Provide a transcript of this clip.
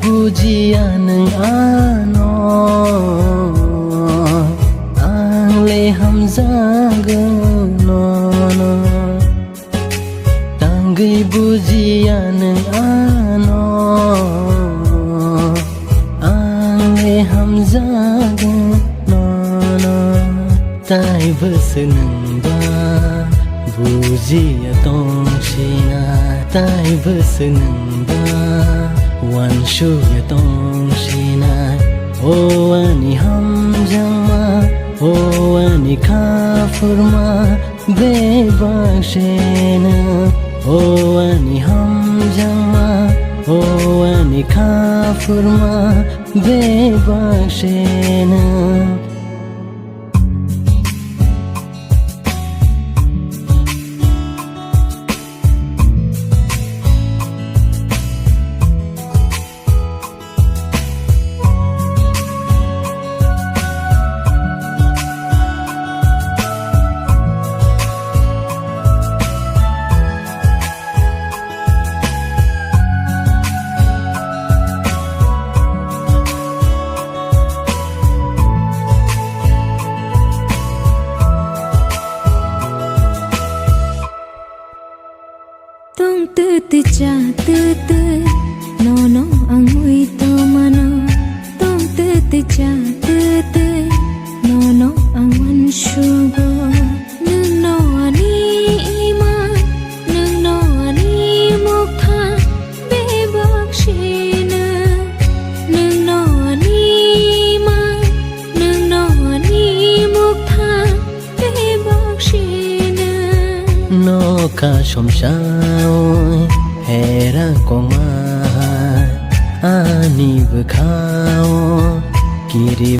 bujiya nang ano angle hamzagono tangai bujiya nang ano angle hamzagono tai besenangba bujiya tongshina tai besenangba wan shu ya tong shina o ani hamjama o ani kafurma be bakshena o ani hamjama o ani kafurma be bakshena tong tu tu cha tu tu no no angui to mano tong tu tu cha tu tu no no angwan shugo nung no ani ima nung no ani mukha be bakshina nung no ani ima nung no ani mukha be bakshina no ka shomshao hera koma ani bkhao kiri